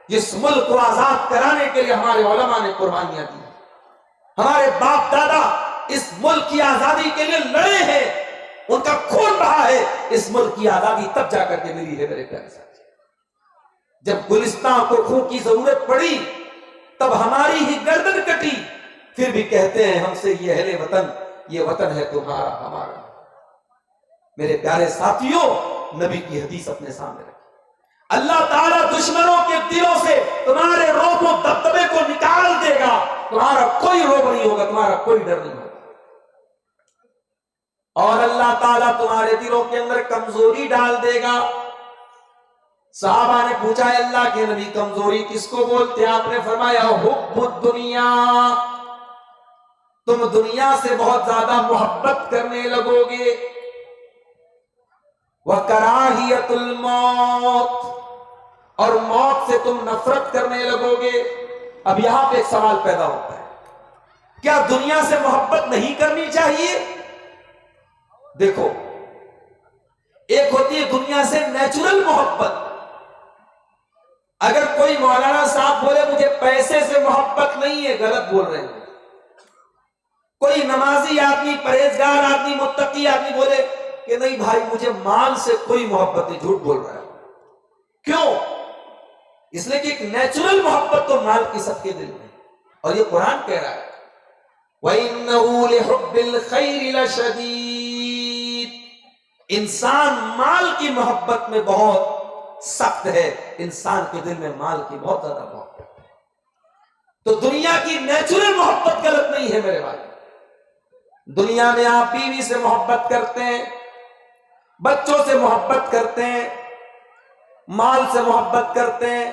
جس ملک کو آزاد کرانے کے لیے ہمارے علماء نے قربانیاں دی، ہمارے باپ دادا اس ملک کی آزادی کے لیے لڑے ہیں، ان کا خون بہا ہے، اس ملک کی آزادی تب جا کر کے ملی ہے میرے پیارے ساتھی۔ جب گلستان کو خون کی ضرورت پڑی تب ہماری ہی گردن کٹی، پھر بھی کہتے ہیں ہم سے یہ اہل وطن، یہ وطن ہے تمہارا ہمارا۔ میرے پیارے ساتھیوں، نبی کی حدیث اپنے سامنے رکھیں، اللہ تعالیٰ دشمنوں کے دلوں سے تمہارے روب و دبدبے کو نکال دے گا، تمہارا کوئی روب نہیں ہوگا، تمہارا کوئی ڈر نہیں ہوگا، اور اللہ تعالیٰ تمہارے دلوں کے اندر کمزوری ڈال دے گا۔ صحابہ نے پوچھا اللہ کے نبی کمزوری کس کو بولتے ہیں؟ آپ نے فرمایا حب الدنیا، تم دنیا سے بہت زیادہ محبت کرنے لگو گے، وکراہیت الموت، اور موت سے تم نفرت کرنے لگو گے۔ اب یہاں پہ ایک سوال پیدا ہوتا ہے، کیا دنیا سے محبت نہیں کرنی چاہیے؟ دیکھو، ایک ہوتی ہے دنیا سے نیچرل محبت۔ اگر کوئی مولانا صاحب بولے مجھے پیسے سے محبت نہیں ہے، غلط بول رہے ہیں۔ کوئی نمازی آدمی، پرہیزگار آدمی، متقی آدمی بولے کہ نہیں بھائی مجھے مال سے کوئی محبت نہیں، جھوٹ بول رہا ہے۔ کیوں؟ اس لیے کہ ایک نیچرل محبت تو مال کی سب کے دل میں، اور یہ قرآن کہہ رہا ہے وَإِنَّهُ لِحُبِّ الْخَيْرِ لَشَدِيدٌ، انسان مال کی محبت میں بہت سخت ہے، انسان کے دل میں مال کی بہت زیادہ محبت ہے۔ تو دنیا کی نیچرل محبت غلط نہیں ہے میرے بھائی۔ دنیا میں آپ بیوی سے محبت کرتے ہیں، بچوں سے محبت کرتے ہیں، مال سے محبت کرتے ہیں۔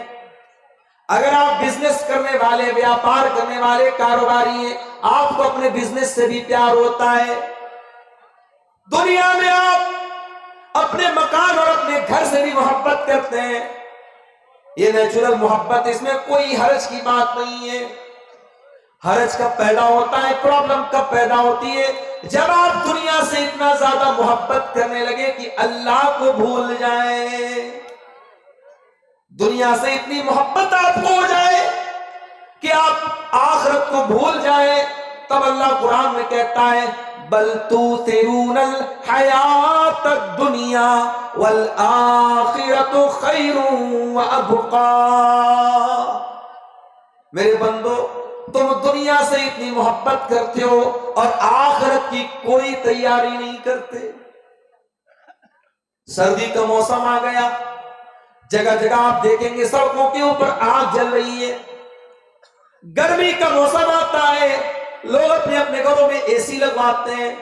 اگر آپ بزنس کرنے والے، ویاپار کرنے والے، کاروباری ہیں، آپ کو اپنے بزنس سے بھی پیار ہوتا ہے۔ دنیا میں آپ اپنے مکان اور اپنے گھر سے بھی محبت کرتے ہیں، یہ نیچرل محبت، اس میں کوئی حرج کی بات نہیں ہے۔ حرج کب پیدا ہوتا ہے، پرابلم کب پیدا ہوتی ہے؟ جب آپ دنیا سے اتنا زیادہ محبت کرنے لگے کہ اللہ کو بھول جائیں، دنیا سے اتنی محبت آپ کو ہو جائے کہ آپ آخرت کو بھول جائیں، تب اللہ قرآن میں کہتا ہے بل تؤثرون الحیات الدنیا والآخرۃ خیر وابقی۔ میرے بندو، تم دنیا سے اتنی محبت کرتے ہو اور آخرت کی کوئی تیاری نہیں کرتے۔ سردی کا موسم آ گیا، جگہ جگہ آپ دیکھیں گے سڑکوں کے اوپر آگ جل رہی ہے۔ گرمی کا موسم آتا ہے، لوگ اپنے اپنے گھروں میں اے سی لگواتے ہیں،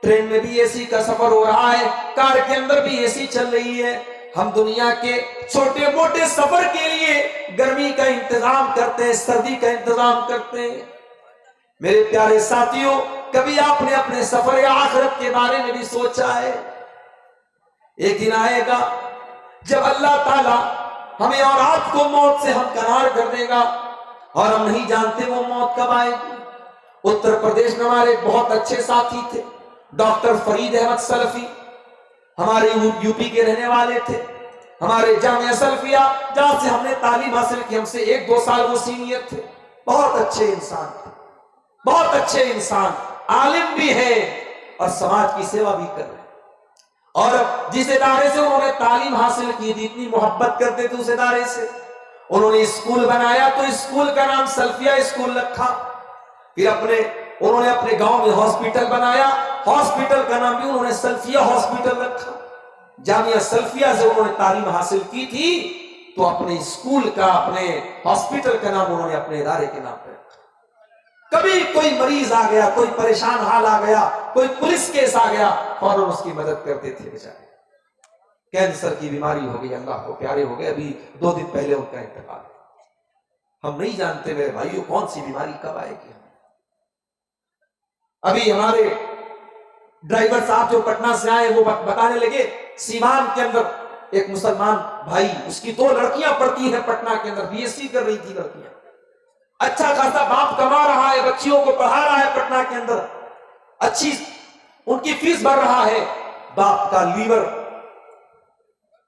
ٹرین میں بھی اے سی کا سفر ہو رہا ہے، کار کے اندر بھی اے سی چل رہی ہے۔ ہم دنیا کے چھوٹے موٹے سفر کے لیے گرمی کا انتظام کرتے ہیں، سردی کا انتظام کرتے ہیں۔ میرے پیارے ساتھیوں، کبھی آپ نے اپنے سفر یا آخرت کے بارے میں بھی سوچا ہے؟ ایک دن آئے گا جب اللہ تعالیٰ ہمیں اور آپ کو موت سے ہمکنار کر دے گا، اور ہم نہیں جانتے وہ موت کب آئے گی۔ اتر پردیش میں ہمارے بہت اچھے ساتھی تھے، ڈاکٹر فرید احمد سلفی، ہمارے یو پی کے رہنے والے تھے، ہمارے جامعہ سلفیہ جہاں سے ہم نے تعلیم حاصل کی، ہم سے 1-2 سال وہ سینئر تھے۔ بہت اچھے انسان تھے، بہت اچھے انسان، عالم بھی ہے اور سماج کی سیوا بھی کر رہے ہیں۔ اور جس ادارے سے انہوں نے تعلیم حاصل کی تھی، اتنی محبت کرتے تھے اس ادارے سے، انہوں نے اسکول بنایا تو اسکول کا نام سلفیہ اسکول رکھا۔ پھر انہوں نے اپنے گاؤں میں ہاسپٹل بنایا، ہاسپٹل کا نام بھی انہوں نے سلفیہ ہاسپٹل رکھا۔ جامعہ سلفیہ سے انہوں نے تعلیم حاصل کی تھی تو اپنے اسکول کا، اپنے ہاسپٹل کا نام انہوں نے اپنے ادارے کے نام پہ رکھا۔ کبھی کوئی مریض آ گیا، کوئی پریشان حال آ گیا، کوئی پولیس کیس آ گیا، فوراً اس کی مدد کرتے تھے بیچارے۔ کینسر کی بیماری ہو گئی، اللہ کو پیارے ہو گئے، ابھی 2 دن پہلے ان کا انتقال۔ ہم نہیں جانتے میرے بھائیوں کون سی بیماری کب آئے گی۔ ابھی ہمارے ڈرائیور صاحب جو پٹنہ سے آئے وہ بتانے لگے، سیوان کے اندر ایک مسلمان بھائی، اس کی 2 لڑکیاں پڑھتی ہیں پٹنہ کے اندر، BSc کر رہی تھی لڑکیاں، اچھا خاصا باپ کما رہا ہے، بچیوں کو پڑھا رہا ہے پٹنہ کے اندر، اچھی ان کی فیس بھر رہا ہے، باپ کا لیور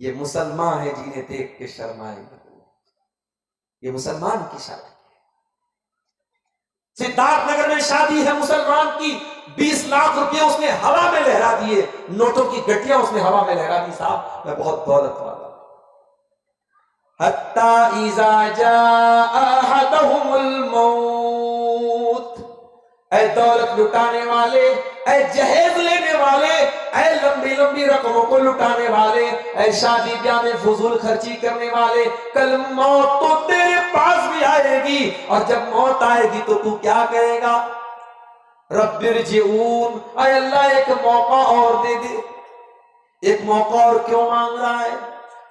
یہ مسلمان ہے جنہیں دیکھ کے شرمائے گا، یہ مسلمان کی شادی ہے۔ سدھارتھ نگر میں شادی ہے مسلمان کی، 20 لاکھ روپے اس نے ہوا میں لہرا دیے، نوٹوں کی گٹیاں اس نے ہوا میں لہرا دی، صاحب میں بہت دولت والا ہوں۔ حتی اذا جاء احدهم الموت، اے دولت لٹانے والے، اے جہیز لینے والے، اے لمبی لمبی رقموں کو لٹانے والے، اے شادی بیاہ میں فضول خرچی کرنے والے، کل موت تو تیرے پاس بھی آئے گی، اور جب موت آئے گی تو تو کیا کہے گا؟ رب ارجعون، اے اللہ ایک موقع اور دے دے۔ ایک موقع اور کیوں مانگ رہا ہے؟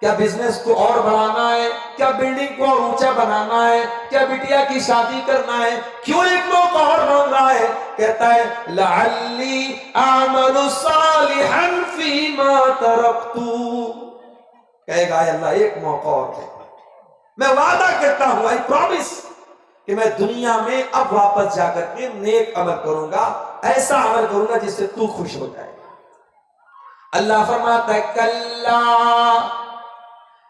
کیا بزنس کو اور بڑھانا ہے؟ کیا بلڈنگ کو اور اونچا بنانا ہے؟ کیا بٹیا کی شادی کرنا ہے؟ کیوں ایک موقع اور مانگ رہا ہے؟ کہتا ہے لعلی اعمل صالحا فیما ترکت، کہے گا اے اللہ ایک موقع اور دے، میں وعدہ کرتا ہوں، آئی پرومس، کہ میں دنیا میں اب واپس جا کر کے نیک عمل کروں گا، ایسا عمل کروں گا جس سے تو خوش ہو جائے۔ اللہ فرماتا ہے کلا،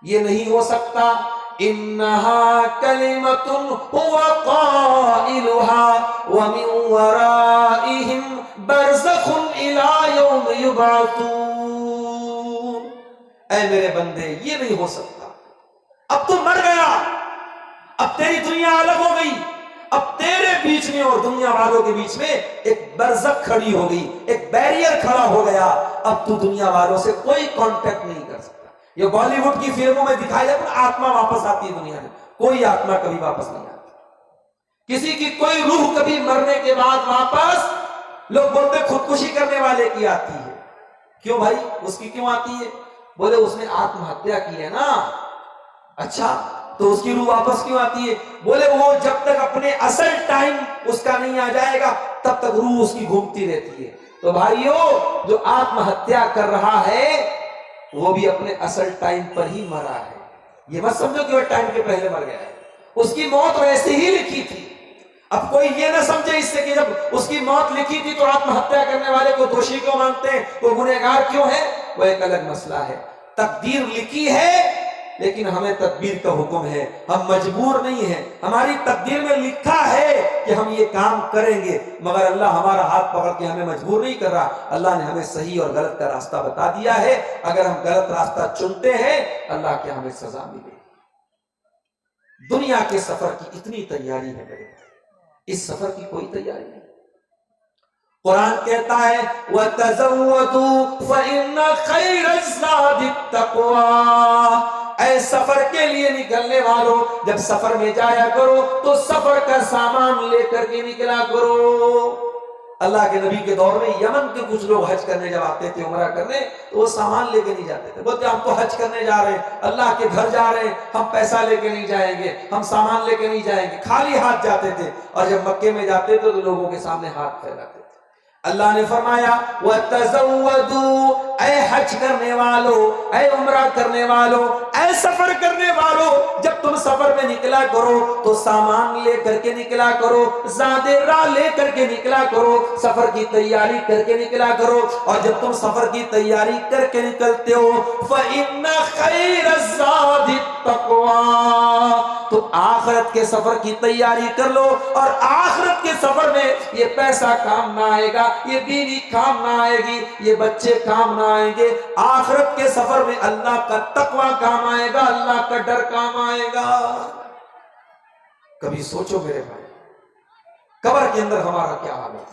یہ نہیں ہو سکتا، انہا کلمۃ هو قائلها ومن ورائہم برزخ الی یوم یبعثون۔ اے میرے بندے یہ نہیں ہو سکتا، اب تو مر گیا، اب تیری دنیا الگ ہو گئی، اب تیرے بیچ میں اور دنیا والوں کے بیچ میں ایک برزخ کھڑی ہو گئی، ایک بیریئر کھڑا ہو گیا، اب تو دنیا والوں سے کوئی کانٹیکٹ نہیں کر سکتا۔ یہ بالی ووڈ کی فلموں میں دکھایا جاتا ہے آتما واپس آتی ہے دنیا میں، کوئی آتما کبھی واپس نہیں آتی، کسی کی کوئی روح کبھی مرنے کے بعد واپس، لوگ بولتے خودکشی کرنے والے کی آتی ہے، کیوں بھائی اس کی کیوں آتی ہے؟ بولے اس نے آتم ہتیا کی ہے نا، اچھا تو اس کی روح واپس کیوں آتی ہے؟ بولے وہ جب تک اپنے اصل ٹائم اس کا نہیں آ جائے گا تب تک روح اس کی گھومتی رہتی ہے۔ تو بھائیو جو آتم ہتیا کر رہا ہے وہ بھی اپنے اصل ٹائم پر ہی مرا ہے، یہ مت سمجھو کہ وہ ٹائم کے پہلے مر گیا ہے، اس کی موت ویسے ہی لکھی تھی۔ اب کوئی یہ نہ سمجھے اس سے کہ جب اس کی موت لکھی تھی تو آتم ہتیا کرنے والے کو دوشی کیوں مانتے ہیں، وہ گنہگار کیوں ہے، وہ ایک الگ مسئلہ ہے۔ تقدیر لکھی ہے لیکن ہمیں تدبیر کا حکم ہے، ہم مجبور نہیں ہیں، ہماری تقدیر میں لکھا ہے کہ ہم یہ کام کریں گے، مگر اللہ ہمارا ہاتھ پکڑ کے ہمیں مجبور نہیں کر رہا، اللہ نے ہمیں صحیح اور غلط کا راستہ بتا دیا ہے، اگر ہم غلط راستہ چنتے ہیں اللہ کیا ہمیں سزا ملے گی۔ دنیا کے سفر کی اتنی تیاری ہے میرے، اس سفر کی کوئی تیاری نہیں۔ قرآن کہتا ہے وَتَزَوَّدُوا فَإِنَّ خَيْرَ الزَّادِ التَّقْوَىٰ، اے سفر کے لیے نکلنے والوں جب سفر میں جایا کرو تو سفر کا سامان لے کر کے نکلا کرو۔ اللہ کے نبی کے دور میں یمن کے کچھ لوگ حج کرنے جب آتے تھے عمرہ کرنے تو وہ سامان لے کے نہیں جاتے تھے، بولتے ہم تو حج کرنے جا رہے ہیں، اللہ کے گھر جا رہے ہیں، ہم پیسہ لے کے نہیں جائیں گے، ہم سامان لے کے نہیں جائیں گے، خالی ہاتھ جاتے تھے، اور جب مکے میں جاتے تھے تو لوگوں کے سامنے ہاتھ پھیلاتے تھے۔ اللہ نے فرمایا وَتَزَوَّدُوا، اے حج کرنے والوں، اے عمرہ کرنے والوں، اے سفر کرنے والوں، جب تم سفر میں نکلا کرو تو سامان لے کر کے نکلا کرو، زاد راہ لے کر کے نکلا کرو، سفر کی تیاری کر کے نکلا کرو، اور جب تم سفر کی تیاری کر کے نکلتے ہو فَإِنَّ خَيْرَ الزَّادِ التَّقْوَىٰ، تو آخرت کے سفر کی تیاری کر لو، اور آخرت کے سفر میں یہ پیسہ کام نہ آئے گا، یہ بیوی کام نہ آئے گی، یہ بچے کام نہ آئیں گے، آخرت کے سفر میں اللہ کا تقوی کام آئے گا، اللہ کا ڈر کام آئے گا۔ کبھی سوچو میرے بھائی قبر کے اندر ہمارا کیا حال ہے۔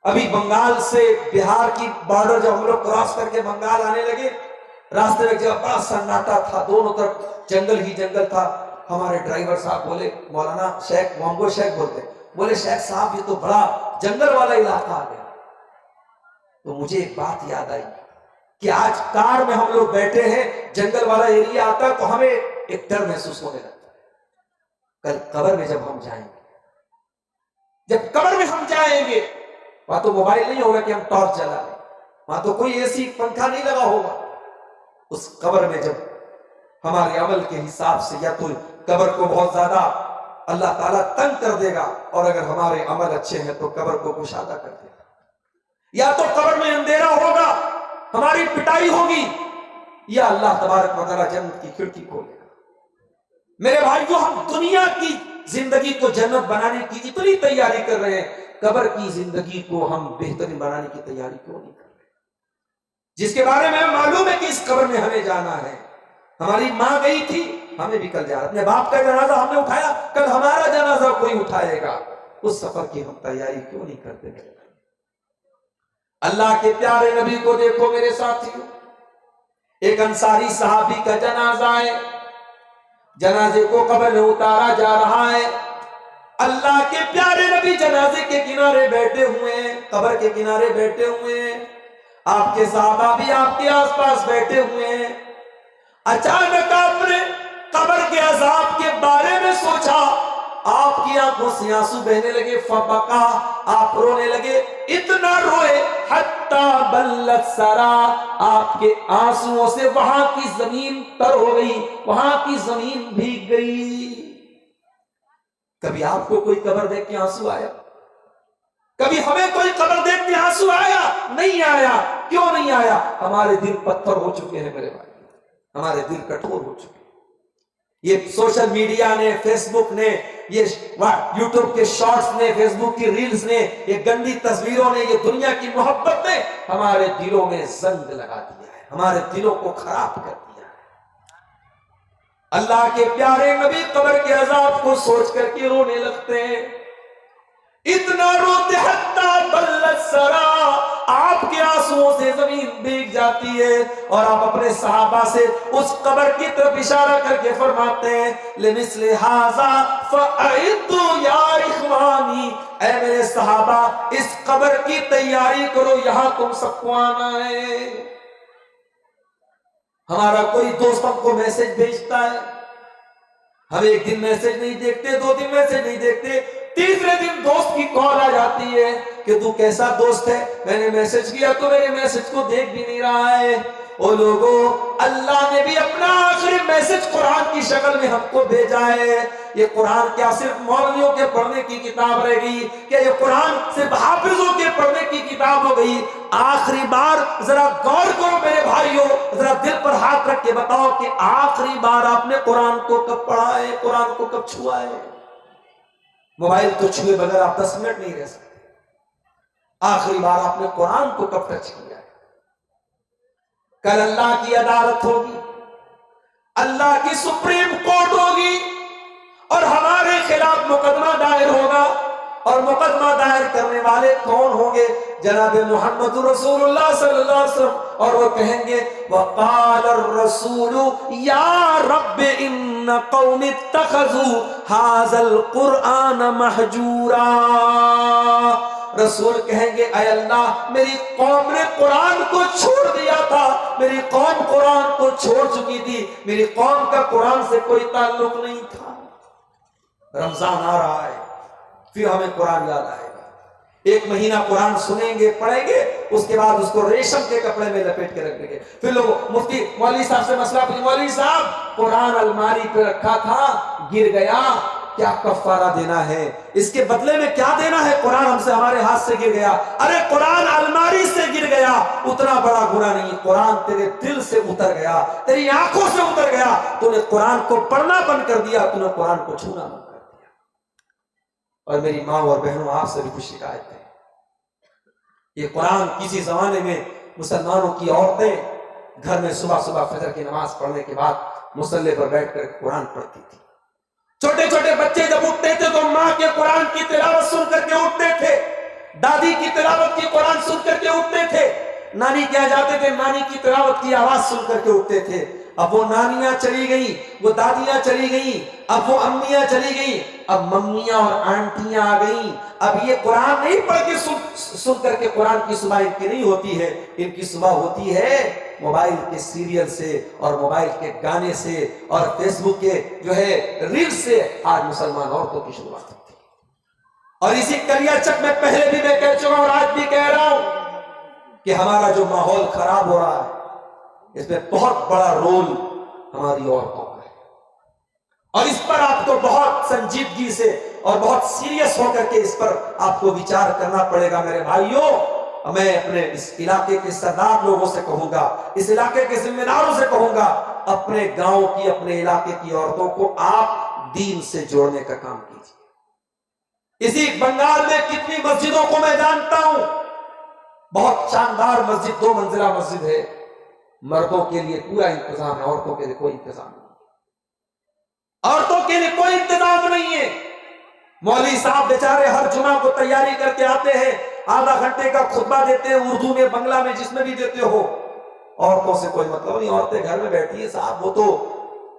ابھی بنگال سے بہار کی بارڈر جب ہم لوگ کراس کر کے بنگال آنے لگے، راستے میں جب بڑا سناٹا تھا، دونوں طرف جنگل ہی جنگل تھا، ہمارے ڈرائیور صاحب بولے، مولانا شیخ محمد شیخ بولتے، بولے شیخ صاحب یہ تو بڑا جنگل والا علاقہ آ گیا۔ تو مجھے ایک بات یاد آئی کہ آج کار میں ہم لوگ بیٹھے ہیں، جنگل والا ایریا آتا ہے تو ہمیں ایک ڈر محسوس ہونے لگتا ہے، کل قبر میں جب ہم جائیں گے، جب قبر میں ہم جائیں گے، وہاں تو موبائل نہیں ہوگا کہ ہم ٹارچ جلا لیں، وہاں تو کوئی ایسی پنکھا نہیں لگا ہوگا، اس قبر میں جب ہمارے عمل کے حساب سے یا تو قبر کو بہت زیادہ اللہ تعالیٰ تنگ کر دے گا، اور اگر ہمارے عمل اچھے ہیں تو قبر کو کشادہ کر دے گا، یا تو قبر میں اندھیرا ہوگا ہماری پٹائی ہوگی، یا اللہ تبارک و تعالیٰ جنت کی کھڑکی کھولے گا۔ میرے بھائیو، ہم دنیا کی زندگی کو جنت بنانے کی اتنی تیاری کر رہے ہیں، قبر کی زندگی کو ہم بہترین بنانے کی تیاری کیوں نہیں کر رہے؟ جس کے بارے میں معلوم ہے کہ اس قبر میں ہمیں جانا ہے۔ ہماری ماں گئی تھی، ہمیں بھی کل جانا، اپنے باپ کا جنازہ ہم نے اٹھایا، کل ہمارا جنازہ کوئی اٹھائے گا۔ اس سفر کی ہم تیاری کیوں نہیں کرتے؟ اللہ کے پیارے نبی کو دیکھو میرے ساتھیوں، ایک انصاری صحابی کا جنازہ ہے، جنازے کو قبر میں اتارا جا رہا ہے، اللہ کے پیارے نبی جنازے کے کنارے بیٹھے ہوئے ہیں، قبر کے کنارے بیٹھے ہوئے ہیں، آپ کے صحابہ بھی آپ کے آس پاس بیٹھے ہوئے ہیں۔ اچانک آپ نے قبر کے عذاب کے بارے میں سوچا، آپ کی آنکھوں سے آنسو بہنے لگے، فبکا، آپ رونے لگے، اتنا روئے حتی بلت سرا، آپ کے آنسوؤں سے وہاں کی زمین تر ہو گئی، وہاں کی زمین بھیگ گئی۔ کبھی آپ کو کوئی قبر دیکھ کے آنسو آیا؟ کبھی ہمیں کوئی قبر دیکھ کے آنسو آیا؟ نہیں آیا۔ کیوں نہیں آیا؟ ہمارے دل پتھر ہو چکے ہیں میرے بھائی، ہمارے دل کٹھور ہو چکے ہیں۔ یہ سوشل میڈیا نے، فیس بک نے، یہ یوٹیوب کے شارٹس نے، فیس بک کی ریلز نے، یہ گندی تصویروں نے، یہ دنیا کی محبت نے ہمارے دلوں میں زنگ لگا دیا ہے، ہمارے دلوں کو خراب کر دیا ہے۔ اللہ کے پیارے نبی قبر کے عذاب کو سوچ کر کے رونے لگتے ہیں، اتنا روتے حتی بلت سرا، آپ کے آنسوؤں سے زمین بھیگ جاتی ہے، اور آپ اپنے صحابہ سے اس قبر کی طرف اشارہ کر کے فرماتے ہیں، لمثل ھذا فاعدوا یا اخوانی، اے میرے صحابہ اس قبر کی تیاری کرو، یہاں تم سب کو آنا ہے۔ ہمارا کوئی دوست ہم کو میسج بھیجتا ہے، ہم ایک دن میسج نہیں دیکھتے، 2 دن میسج نہیں دیکھتے، تیسرے دن دوست کی کال آ جاتی ہے کہ تو کیسا دوست ہے، میں نے میسج کیا تو میرے میسج کو دیکھ بھی نہیں رہا ہے۔ او لوگوں، اللہ نے بھی اپنا آخری میسج قرآن کی شکل میں ہم کو بھیجا ہے۔ یہ قرآن کیا صرف مولویوں کے پڑھنے کی کتاب رہ گئی؟ کیا یہ قرآن صرف حافظوں کے پڑھنے کی کتاب ہو گئی؟ آخری بار ذرا غور کرو میرے بھائیوں، ذرا دل پر ہاتھ رکھ کے بتاؤ کہ آخری بار آپ نے قرآن کو کب پڑھا ہے، قرآن کو کب چھوا ہے؟ موبائل تو چھوئے بغیر آپ 10 منٹ نہیں رہ سکتے۔ آخری بار آپ نے قرآن کو کب ٹچ کیا ہے؟ کل اللہ کی عدالت ہوگی، اللہ کی سپریم کورٹ ہوگی، اور ہمارے خلاف مقدمہ دائر ہوگا، اور مقدمہ دائر کرنے والے کون ہوں گے؟ جناب محمد رسول اللہ صلی اللہ علیہ وسلم، اور وہ کہیں گے وقال الرسول یا رب ان قوم اتخذوا ھذا القرآن مہجورا۔ رسول کہیں گے اے اللہ میری قوم نے قرآن کو چھوڑ دیا تھا، میری قوم قرآن کو چھوڑ چکی تھی، میری قوم کا قرآن سے کوئی تعلق نہیں تھا۔ رمضان آ رہا ہے، پھر ہمیں قرآن یاد آئے گا، 1 مہینہ قرآن سنیں گے، پڑھیں گے، اس کے بعد اس کو ریشم کے کپڑے میں لپیٹ کے رکھ دیں گے۔ پھر لوگ مفتی مولوی صاحب سے مسئلہ پوچھیں، مولوی صاحب قرآن الماری پہ رکھا تھا، گر گیا، کیا کفارہ دینا ہے؟ اس کے بدلے میں کیا دینا ہے؟ قرآن ہم سے ہمارے ہاتھ سے گر گیا۔ ارے قرآن الماری سے گر گیا، اتنا بڑا گناہ نہیں، قرآن تیرے دل سے اتر گیا، تیری آنکھوں سے اتر گیا، تو نے قرآن کو پڑھنا بند کر دیا، تو نے قرآن کو چھونا بند کر دیا۔ اور میری ماں اور بہنوں، آپ سے بھی کچھ شکایت ہے، یہ قرآن کسی زمانے میں مسلمانوں کی عورتیں گھر میں صبح صبح فجر کی نماز پڑھنے کے بعد مصلی پر بیٹھ کر قرآن پڑھتی تھی۔ چھوٹے چھوٹے بچے جب اٹھتے تھے تو ماں کے قرآن کی تلاوت سن کر کے اٹھتے تھے، دادی کی تلاوت کی قرآن سن کر کے اٹھتے تھے، نانی کیا جاتے تھے، نانی کی تلاوت کی آواز سن کر کے اٹھتے تھے۔ اب وہ نانیاں چلی گئیں، وہ دادیاں چلی گئیں، اب وہ امیاں چلی گئیں، اب ممیاں اور آنٹیاں آ گئیں۔ اب یہ قرآن نہیں پڑھ کے سن کر کے قرآن کی صبح ان کی نہیں ہوتی ہے، ان کی صبح ہوتی ہے موبائل کے سیریل سے، اور موبائل کے گانے سے، اور فیس بک کے جو ہے ریل سے۔ آج مسلمان عورتوں کی شروعات ہوتی ہے، اور اسی کلیا چک میں پہلے بھی میں کہہ چکا ہوں اور آج بھی کہہ رہا ہوں کہ ہمارا جو ماحول خراب ہو رہا ہے اس میں بہت بڑا رول ہماری عورتوں کا ہے، اور اس پر آپ کو بہت سنجیدگی سے اور بہت سیریس ہو کر کے اس پر آپ کو وچار کرنا پڑے گا میرے بھائیوں۔ میں اپنے اس علاقے کے سردار لوگوں سے کہوں گا، اس علاقے کے ذمہ داروں سے کہوں گا، اپنے گاؤں کی، اپنے علاقے کی عورتوں کو آپ دین سے جوڑنے کا کام کیجیے۔ اسی بنگال میں کتنی مسجدوں کو میں جانتا ہوں، بہت شاندار مسجد، 2 منزلہ مسجد ہے، مردوں کے لیے پورا انتظام ہے، عورتوں کے لیے کوئی انتظام نہیں، عورتوں کے لیے کوئی انتظام نہیں ہے۔ مولوی صاحب بیچارے ہر جمعہ کو تیاری کر کے آتے ہیں، آدھا گھنٹے کا خطبہ دیتے ہیں، اردو میں، بنگلہ میں، جس میں بھی دیتے ہو، عورتوں سے کوئی مطلب نہیں۔ عورتیں گھر میں بیٹھی ہیں، صاحب وہ تو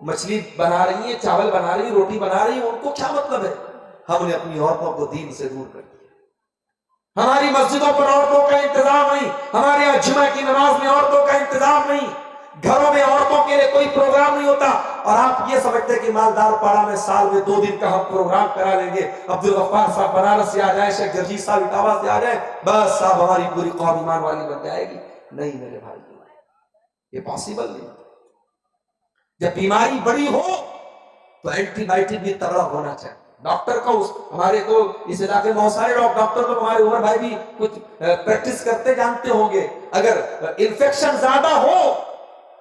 مچھلی بنا رہی ہیں، چاول بنا رہی ہیں، روٹی بنا رہی ہیں، ان کو کیا مطلب ہے؟ ہم نے اپنی عورتوں کو دین سے دور کر دیا، ہماری مسجدوں پر عورتوں کا انتظام نہیں، ہمارے یہاں جمعہ کی نماز میں عورتوں کا انتظام نہیں، گھروں میں عورتوں کے لیے کوئی پروگرام نہیں ہوتا۔ اور آپ یہ سمجھتے کہ مالدار پاڑا میں سال میں 2 دن کا ہم پروگرام کرا لیں گے، عبدالغفار صاحب بنارس سے آ جائیں، شیخ جرجیت صاحب اٹاوا سے آ جائیں، بس صاحب ہماری پوری قوم ایمان والی بن جائے گی؟ نہیں میرے بھائی، یہ پاسبل نہیں۔ جب بیماری بڑی ہو تو اینٹی بائیوٹک بھی تگڑا ہونا چاہیے۔ ڈاکٹر کو ہمارے تو اس علاقے میں بہت سارے ڈاکٹر تو ہمارے عمر بھائی بھی کچھ پریکٹس کرتے جانتے ہوں گے، اگر انفیکشن زیادہ ہو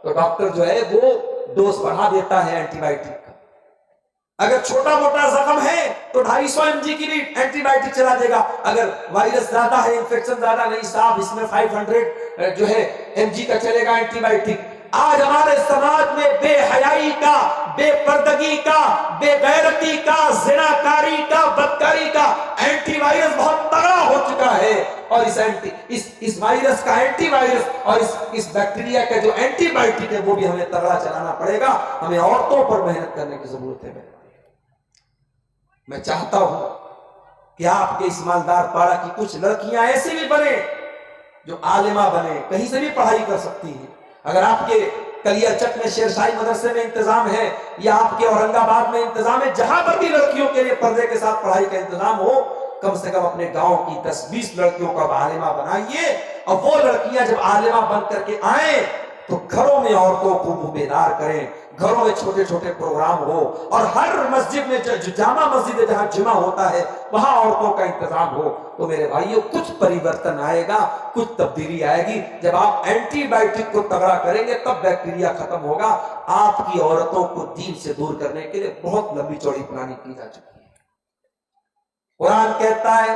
تو ڈاکٹر جو ہے وہ ڈوز بڑھا دیتا ہے اینٹی بائیوٹک کا۔ اگر چھوٹا موٹا زخم ہے تو 250 mg کی بھی اینٹی بائیوٹک چلا دے گا۔ اگر وائرس زیادہ ہے، انفیکشن زیادہ، نہیں صاحب اس میں 500 جو ہے mg کا چلے گا اینٹی بائیوٹک۔ آج ہمارے سماج میں بے حیائی کا، بے پردگی کا، بے غیرتی کا، زناکاری کا، بدکاری کا اینٹی وائرس بہت تگڑا ہو چکا ہے، اور اس وائرس کا اینٹی وائرس اور اس بیکٹیریا کا جو اینٹی بائیوٹک ہے وہ بھی ہمیں تگڑا چلانا پڑے گا۔ ہمیں عورتوں پر محنت کرنے کی ضرورت ہے۔ میں چاہتا ہوں کہ آپ کے اس مالدار پاڑا کی کچھ لڑکیاں ایسی بھی بنے جو عالمہ بنے، کہیں سے بھی پڑھائی کر سکتی ہیں۔ اگر آپ کے کلیئر چک میں شیر شاہی مدرسے میں انتظام ہے، یا آپ کے اورنگ آباد میں انتظام ہے، جہاں پر بھی لڑکیوں کے لیے پردے کے ساتھ پڑھائی کا انتظام ہو، کم سے کم اپنے گاؤں کی 10-20 لڑکیوں کا عالمہ بنائیے، اور وہ لڑکیاں جب عالمہ بن کر کے آئیں تو گھروں میں عورتوں کو بیدار کریں، گھروں میں چھوٹے چھوٹے پروگرام ہو، اور ہر مسجد میں جو جامع مسجد ہے جہاں جمعہ ہوتا ہے وہاں عورتوں کا انتظام ہو، تو میرے بھائیوں کچھ پریورتن آئے گا، کچھ تبدیلی آئے گی۔ جب آپ اینٹی بائیوٹک کو تگڑا کریں گے تب بیکٹیریا ختم ہوگا۔ آپ کی عورتوں کو دین سے دور کرنے کے لیے بہت لمبی چوڑی پلاننگ کی جا چکی ہے۔ قرآن کہتا ہے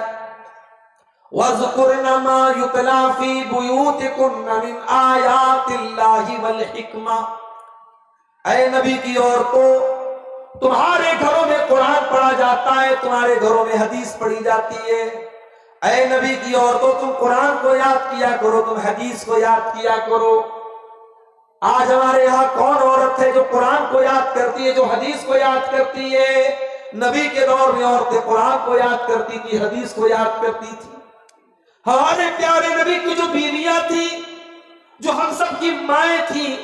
وَاذْكُرْنَ مَا يُتْلَى فِي بُيُوتِكُنَّ مِنْ آيَاتِ اللَّهِ وَالْحِكْمَةِ۔ اے نبی کی عورتوں، تمہارے گھروں میں قرآن پڑھا جاتا ہے، تمہارے گھروں میں حدیث پڑھی جاتی ہے۔ اے نبی کی عورتوں، تم قرآن کو یاد کیا کرو، تم حدیث کو یاد کیا کرو۔ آج ہمارے یہاں کون عورت ہے جو قرآن کو یاد کرتی ہے، جو حدیث کو یاد کرتی ہے؟ نبی کے دور میں عورتیں قرآن کو یاد کرتی تھی، حدیث کو یاد کرتی تھی۔ ہمارے پیارے نبی کی جو بیویاں تھی، جو ہم سب کی مائیں تھیں،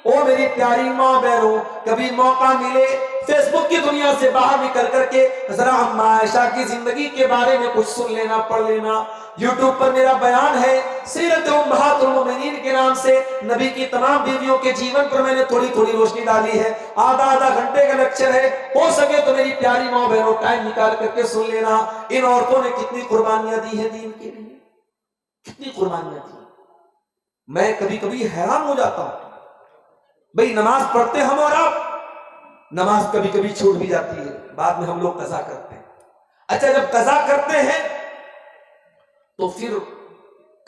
او میری پیاری ماں بہنوں، کبھی موقع ملے فیس بک کی دنیا سے باہر نکل کر کے ذرا ہم عائشہ کی زندگی کے بارے میں کچھ سن لینا، پڑھ لینا۔ یوٹیوب پر میرا بیان ہے سیرت امہات المومنین کے نام سے، نبی کی تمام بیویوں کے جیون پر میں نے تھوڑی تھوڑی روشنی ڈالی ہے، آدھا گھنٹے کا لیکچر ہے، ہو سکے تو میری پیاری ماں بہنوں ٹائم نکال کر کے سن لینا۔ ان عورتوں نے کتنی قربانیاں دی ہیں دین کے لیے، کتنی قربانیاں دی۔ میں کبھی کبھی حیران ہو جاتا ہوں، بھئی نماز پڑھتے ہم اور آپ، نماز کبھی کبھی چھوٹ بھی جاتی ہے، بعد میں ہم لوگ قضا کرتے ہیں۔ اچھا جب قضا کرتے ہیں تو پھر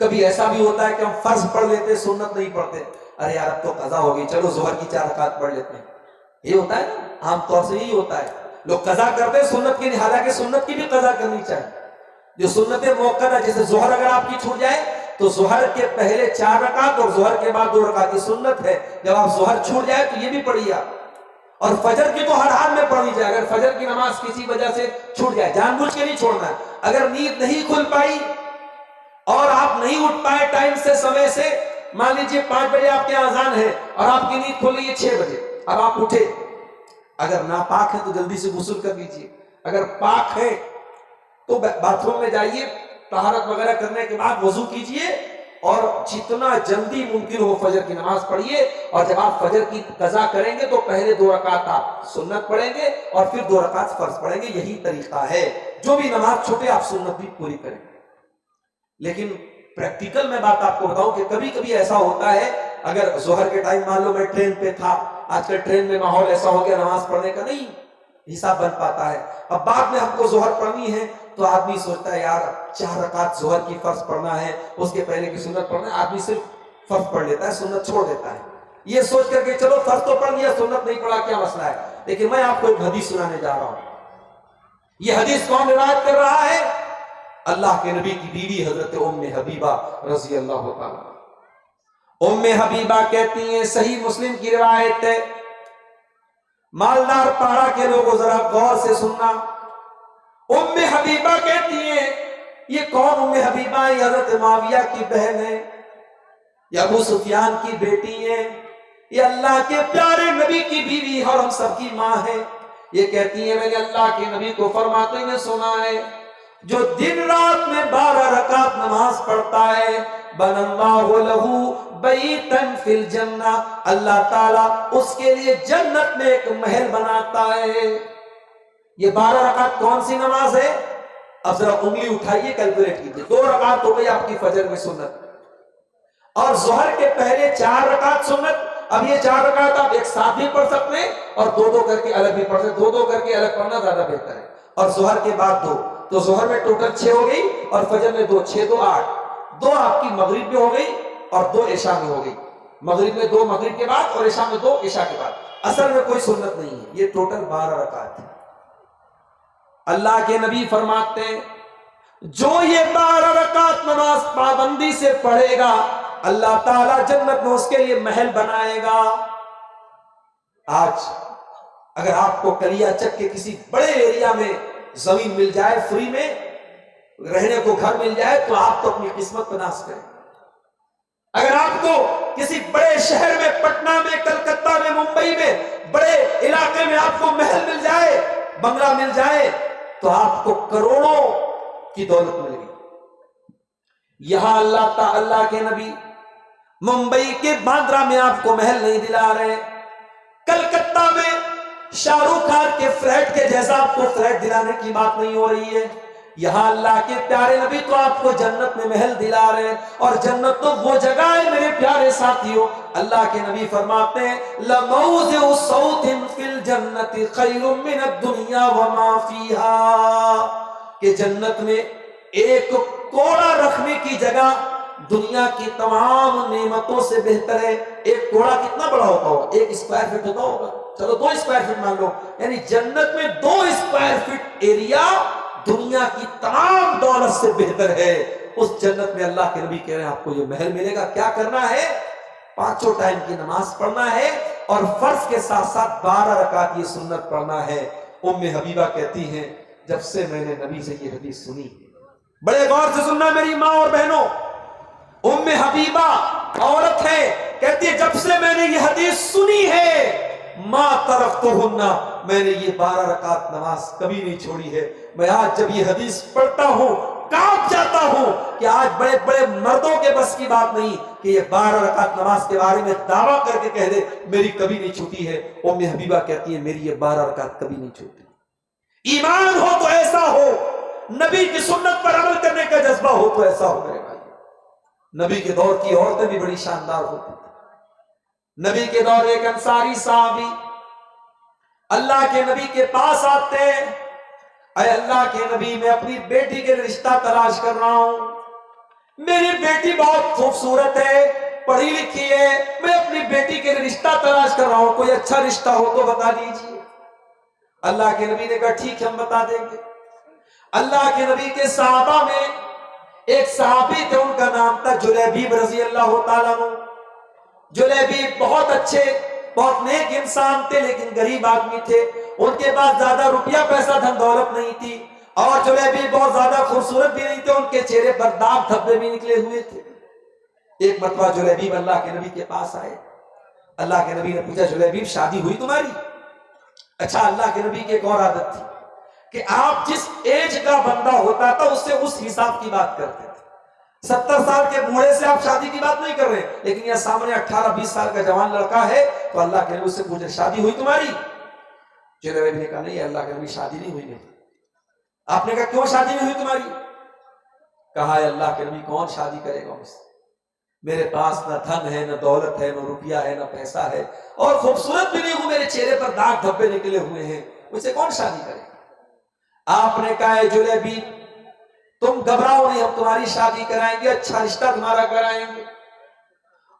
کبھی ایسا بھی ہوتا ہے کہ ہم فرض پڑھ لیتے، سنت نہیں پڑھتے، ارے یار اب تو قضا ہو گئی، چلو ظہر کی 4 رکعت پڑھ لیتے ہیں۔ یہ ہوتا ہے نا، عام طور سے یہی ہوتا ہے، لوگ قضا کرتے ہیں سنت کی، حالانکہ سنت کی بھی قضا کرنی چاہیے۔ جو سنت موقع ہے، جیسے ظہر اگر آپ کی چھوٹ جائے تو ظہر کے پہلے 4 رکعت اور ظہر کے بعد 2 رکعت کی سنت ہے، جب آپ ظہر چھوٹ جائے تو یہ بھی پڑھیے آپ۔ اور فجر کی تو ہر حال میں پڑھنی چاہیے، اگر فجر کی نماز کسی وجہ سے چھوٹ جائے، جان بوجھ کے نہیں چھوڑنا ہے۔ اگر نیند نہیں کھل پائی اور آپ نہیں اٹھ پائے ٹائم سے، سمے سے، مان لیجیے 5 بجے آپ کے اذان ہے اور آپ کی نیند کھل رہی ہے 6 بجے، اب آپ اٹھے، اگر ناپاک ہے تو جلدی سے غسل کر لیجیے، اگر پاک ہے تو باتھ روم میں جائیے، طہارت وغیرہ کرنے کے بعد وضو کیجیے اور جتنا جلدی ممکن ہو فجر کی نماز پڑھیے۔ اور جب آپ فجر کی قضا کریں گے تو پہلے 2 رکعت آپ سنت پڑھیں گے اور پھر 2 رکعت فرض پڑھیں گے، یہی طریقہ ہے۔ جو بھی نماز چھوٹے آپ سنت بھی پوری کریں، لیکن پریکٹیکل میں بات آپ کو بتاؤں کہ کبھی کبھی ایسا ہوتا ہے، اگر ظہر کے ٹائم مان لو میں ٹرین پہ تھا، آج کل ٹرین میں ماحول ایسا ہو گیا نماز پڑھنے کا نہیں حساب بن پاتا ہے، اب بعد میں ہم کو ظہر پڑھنی ہے تو آدمی سوچتا ہے یار 4 رکعت ظہر کی فرض پڑھنا ہے، اس کے پہلے کی سنت پڑھنا ہے، آدمی صرف فرض پڑھ لیتا ہے، سنت چھوڑ دیتا ہے، یہ سوچ کر کہ چلو فرض تو پڑھ لیا سنت نہیں پڑھا کیا مسئلہ ہے۔ لیکن میں آپ کو ایک حدیث سنانے جا رہا ہوں، یہ حدیث کون روایت کر رہا ہے؟ اللہ کے نبی کی بیوی حضرت ام حبیبہ رضی اللہ تعالیٰ۔ ام حبیبہ کہتی ہیں، صحیح مسلم کی روایت ہے، مالدار پارا کے لوگوں ذرا غور سے سننا، ام حبیبہ کہتی ہیں، یہ کون ام حبیبہ؟ یہ حضرت معاویہ کی بہن ہے، یہ ابو سفیان کی بیٹی ہے، یہ اللہ کے پیارے نبی کی بیوی اور ہم سب کی ماں ہے۔ یہ کہتی ہیں میں نے اللہ کے نبی کو فرماتے ہوئے سنا ہے، جو دن رات میں 12 رکعت نماز پڑھتا ہے، بن اللہ لہو بیتن فی الجنہ، اللہ تعالیٰ اس کے لیے جنت میں ایک محل بناتا ہے۔ یہ 12 رکعت کون سی نماز ہے؟ اب ذرا انگلی اٹھائیے کیلکولیٹ کیجیے، 2 رکعت ہو گئی آپ کی فجر میں سنت، اور ظہر کے پہلے 4 رکعت سنت۔ اب یہ 4 رکعت آپ ایک ساتھ بھی پڑھ سکتے ہیں اور 2 کر کے الگ بھی پڑھ سکتے، 2 کر کے الگ پڑھنا زیادہ بہتر ہے، اور ظہر کے بعد 2، تو ظہر میں ٹوٹل 6 ہو گئی، اور فجر میں 2، 6 2 8، 2 آپ کی مغرب میں ہو گئی اور 2 عشاء میں ہو گئی، مغرب میں 2 مغرب کے بعد اور عشاء میں 2 عشاء کے بعد، اصل میں کوئی سنت نہیں ہے، یہ ٹوٹل 12 رکعت ہے۔ اللہ کے نبی فرماتے ہیں جو یہ 12 رکعت نماز پابندی سے پڑھے گا، اللہ تعالیٰ جنت میں اس کے لیے محل بنائے گا۔ آج اگر آپ کو کلیا چک کے کسی بڑے ایریا میں زمین مل جائے، فری میں رہنے کو گھر مل جائے، تو آپ تو اپنی قسمت پہ ناز کریں۔ اگر آپ کو کسی بڑے شہر میں، پٹنہ میں، کلکتہ میں، ممبئی میں، بڑے علاقے میں آپ کو محل مل جائے، بنگلہ مل جائے، تو آپ کو کروڑوں کی دولت مل گئی۔ یہاں اللہ کے نبی ممبئی کے باندرا میں آپ کو محل نہیں دلا رہے، کلکتہ میں شاہ رخ خان کے فلیٹ کے جیسا آپ کو فلیٹ دلانے کی بات نہیں ہو رہی ہے، یہاں اللہ کے پیارے نبی تو آپ کو جنت میں محل دلا رہے ہیں، اور جنت تو وہ جگہ ہے میرے پیارے ساتھیوں، اللہ کے نبی فرماتے ہیں لَمَوْضِعُ صَوْتٍ فِي الْجَنَّةِ خَيْرٌ مِّنَ الدُّنْيَا وَمَا فِيهَا، کہ جنت میں ایک کوڑا رکھنے کی جگہ دنیا کی تمام نعمتوں سے بہتر ہے۔ ایک کوڑا کتنا بڑا ہوتا ہوگا؟ 1 اسکوائر فٹ ہوتا ہوگا، چلو 2 اسکوائر فٹ مان لو، یعنی جنت میں 2 اسکوائر فٹ ایریا دنیا کی تمام دولت سے بہتر ہے۔ اس جنت میں اللہ کے نبی کہہ رہے ہیں آپ کو یہ محل ملے گا، کیا کرنا ہے؟ 5 ٹائم کی نماز پڑھنا ہے، اور فرض کے ساتھ ساتھ 12 رکعت یہ سنت پڑھنا ہے۔ ام حبیبہ کہتی ہیں جب سے میں نے نبی سے یہ حدیث سنی، بڑے غور سے سننا میری ماں اور بہنوں، ام حبیبہ عورت ہے، کہتی ہے جب سے میں نے یہ حدیث سنی ہے ما ترکتہن، میں نے یہ 12 رکعت نماز کبھی نہیں چھوڑی ہے۔ میں آج جب یہ حدیث پڑھتا ہوں کانپ جاتا ہوں کہ آج بڑے بڑے مردوں کے بس کی بات نہیں کہ یہ 12 رکعت نماز کے بارے میں دعویٰ کر کے کہہ دے میری کبھی نہیں چھوٹی ہے۔ ام حبیبہ کہتی ہے میری یہ 12 رکعت کبھی نہیں چھوٹی۔ ایمان ہو تو ایسا ہو، نبی کی سنت پر عمل کرنے کا جذبہ ہو تو ایسا ہو میرے بھائی۔ نبی کے دور کی عورتیں بھی بڑی شاندار ہوتی تھی۔ نبی کے دور ایک انصاری صحابی اللہ کے نبی کے پاس آتے ہیں، اے اللہ کے نبی میں اپنی بیٹی کے رشتہ تلاش کر رہا ہوں، میری بیٹی بہت خوبصورت ہے، پڑھی لکھی ہے، میں اپنی بیٹی کے رشتہ تلاش کر رہا ہوں، کوئی اچھا رشتہ ہو تو بتا دیجیے۔ اللہ کے نبی نے کہا ٹھیک ہے ہم بتا دیں گے۔ اللہ کے نبی کے صحابہ میں ایک صحابی تھے، ان کا نام تھا جلیبیب رضی اللہ تعالیٰ عنہ۔ جلیبیب بہت اچھے، بہت نیک انسان تھے، لیکن غریب آدمی تھے، ان کے پاس زیادہ روپیہ پیسہ دھن دولت نہیں تھی، اور جلیبیب بہت زیادہ خوبصورت بھی نہیں تھے، ان کے چہرے پر داغ دھبے بھی نکلے ہوئے تھے۔ ایک مرتبہ جلیبیب اللہ کے نبی کے پاس آئے، اللہ کے نبی نے پوچھا جلیبیب شادی ہوئی تمہاری؟ اچھا، اللہ کے نبی کی ایک اور عادت تھی کہ آپ جس ایج کا بندہ ہوتا تھا اس سے اس حساب کی بات کرتے تھے۔ 70 سال کے بوڑھے سے آپ شادی کی بات نہیں کر رہے، لیکن یہ سامنے 18-20 سال کا جوان لڑکا ہے تو اللہ کے نبی اس سے پوچھے شادی ہوئی تمہاری؟ جلیبیب نے کہا نہیں اللہ کے نبی شادی نہیں ہوئی میری۔ آپ نے کہا کیوں شادی نہیں ہوئی تمہاری؟ کہا ہے اللہ کے نبی کون شادی کرے گا مجھ سے؟ میرے پاس نہ دھن ہے، نہ دولت ہے، نہ روپیہ ہے، نہ پیسہ ہے، اور خوبصورت بھی نہیں ہوں، میرے چہرے پر داغ دھبے نکلے ہوئے ہیں، مجھ سے کون شادی کرے گا؟ آپ نے کہا ہے جلیبی تم گھبراؤ نہیں، ہم تمہاری شادی کرائیں گے، اچھا رشتہ تمہارا کرائیں گے۔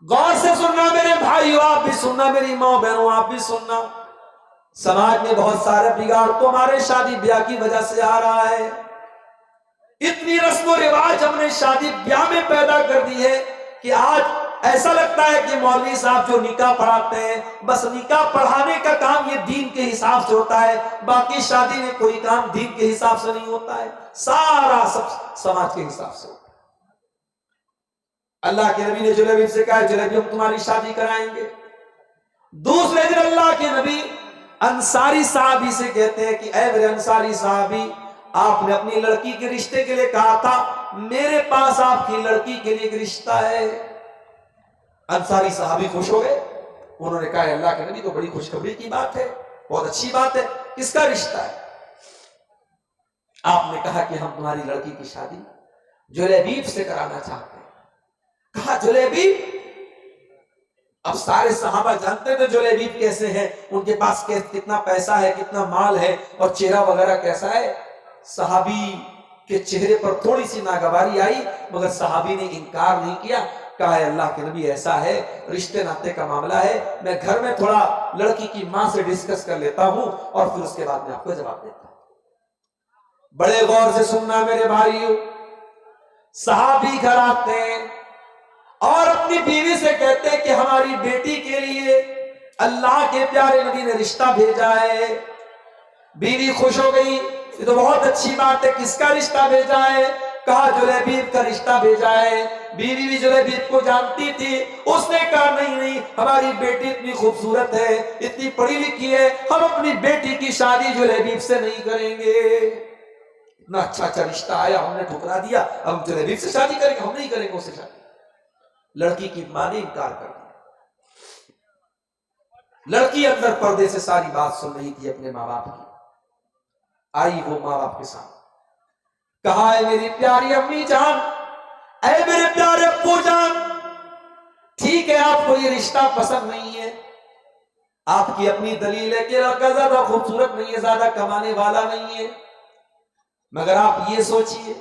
غور سے سننا میرے بھائیو، آپ بھی سننا، میری ماں بہنوں آپ بھی سننا، سماج میں بہت سارے بگاڑ تو ہمارے شادی بیاہ کی وجہ سے آ رہا ہے۔ اتنی رسم و رواج ہم نے شادی بیاہ میں پیدا کر دی ہے کہ آج ایسا لگتا ہے کہ مولوی صاحب جو نکاح پڑھاتے ہیں بس نکاح پڑھانے کا کام یہ دین کے حساب سے ہوتا ہے، باقی شادی میں کوئی کام دین کے حساب سے نہیں ہوتا ہے، سارا سب سماج کے حساب سے ہوتا ہے۔ اللہ کے نبی نے جلیبی سے کہا جلیبی ہم تمہاری شادی کرائیں گے۔ دوسرے دن اللہ کے نبی انصاری صحابی سے کہتے ہیں کہ اے میرے انصاری صحابی، آپ نے اپنی لڑکی کے رشتے کے لیے کہا تھا، میرے پاس آپ کی لڑکی کے لیے ایک رشتہ ہے۔ انصاری صحابی خوش ہو گئے، انہوں نے کہا اللہ کے نبی تو بڑی خوشخبری کی بات ہے، بہت اچھی بات ہے، کس کا رشتہ ہے؟ آپ نے کہا کہ ہم تمہاری لڑکی کی شادی جلیبیب سے کرانا چاہتے ہیں۔ کہا جلیبیب؟ اب سارے صحابہ جانتے تھے جلیبیب کیسے ہیں، ان کے پاس کتنا پیسہ ہے، کتنا مال ہے، اور چہرہ وغیرہ کیسا ہے۔ صحابی کے چہرے پر تھوڑی سی ناگواری آئی، مگر صحابی نے انکار نہیں کیا، کہا ہے اللہ کے نبی ایسا ہے، رشتے ناطے کا معاملہ ہے، میں گھر میں تھوڑا لڑکی کی ماں سے ڈسکس کر لیتا ہوں اور پھر اس کے بعد میں آپ کو جواب دیتا ہوں۔ بڑے غور سے سننا میرے بھائیو، صحابی گھر آتے ہیں اور اپنی بیوی سے کہتے ہیں کہ ہماری بیٹی کے لیے اللہ کے پیارے نبی نے رشتہ بھیجا ہے۔ بیوی خوش ہو گئی، یہ تو بہت اچھی بات ہے، کس کا رشتہ بھیجا ہے؟ کہا جلیبیب کا رشتہ بھیجا ہے۔ بیوی بھی جلیبیب کو جانتی تھی، اس نے کہا نہیں نہیں، ہماری بیٹی اتنی خوبصورت ہے، اتنی پڑھی لکھی ہے، ہم اپنی بیٹی کی شادی جلیبیب سے نہیں کریں گے۔ اتنا اچھا اچھا رشتہ آیا، ہم نے ٹھکرا دیا، ہم جلیبیب سے شادی کریں گے، ہم نہیں کریں گے اس سے شادی۔ لڑکی کی ماں نے انکار کر دیا۔ لڑکی اندر پردے سے ساری بات سن رہی تھی اپنے ماں باپ کی، آئی وہ ماں باپ کے ساتھ، کہا ہے میری پیاری امی جان، اے میرے پیارے ابو جان، ٹھیک ہے آپ کو یہ رشتہ پسند نہیں ہے، آپ کی اپنی دلیل ہے کہ لڑکا زیادہ خوبصورت نہیں ہے، زیادہ کمانے والا نہیں ہے، مگر آپ یہ سوچئے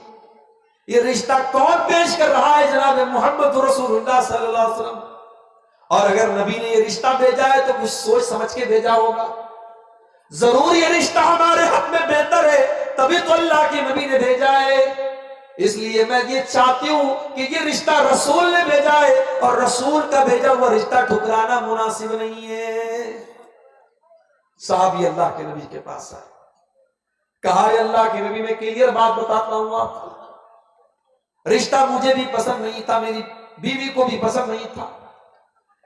یہ رشتہ کون پیش کر رہا ہے؟ جناب محمد رسول اللہ صلی اللہ علیہ وسلم، اور اگر نبی نے یہ رشتہ بھیجا ہے تو کچھ سوچ سمجھ کے بھیجا ہوگا، ضرور یہ رشتہ ہمارے حق میں بہتر ہے، تبھی تو اللہ کے نبی نے بھیجا ہے۔ اس لیے میں یہ چاہتی ہوں کہ یہ رشتہ رسول نے بھیجا ہے، اور رسول کا بھیجا ہوا رشتہ ٹھکرانا مناسب نہیں ہے۔ صحابی اللہ کے نبی کے پاس آئے، کہا ہے اللہ کے نبی میں کلیئر بات بتاتا ہوں آپ کو، رشتہ مجھے بھی پسند نہیں تھا، میری بیوی کو بھی پسند نہیں تھا،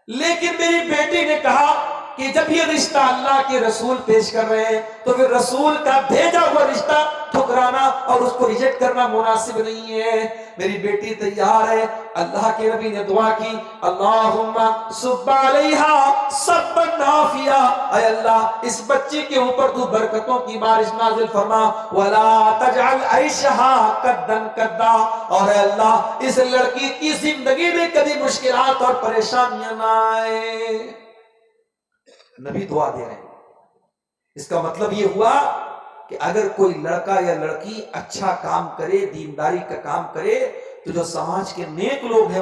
لیکن میری بیٹی نے کہا کہ جب یہ رشتہ اللہ کے رسول پیش کر رہے ہیں تو پھر رسول کا بھیجا ہوا رشتہ ٹھکرانا اور اس کو ریجیکٹ کرنا مناسب نہیں ہے۔ میری بیٹی تیار ہے، اللہ کے نبی نے دعا کی، اللہم صب علیہا صبا نافعا، اے اللہ اس بچی کے اوپر تو برکتوں کی بارش نازل فرما، ولا تجعل عیشہا کدا کدا، اور اے اللہ اس لڑکی کی زندگی میں کبھی مشکلات اور پریشانیاں نہ آئے۔ نبی دعا دے رہے ہیں، اس کا مطلب یہ ہوا کہ اگر کوئی لڑکا یا لڑکی اچھا کام کرے، دینداری کا کام کرے، تو جو سماج کے نیک لوگ ہیں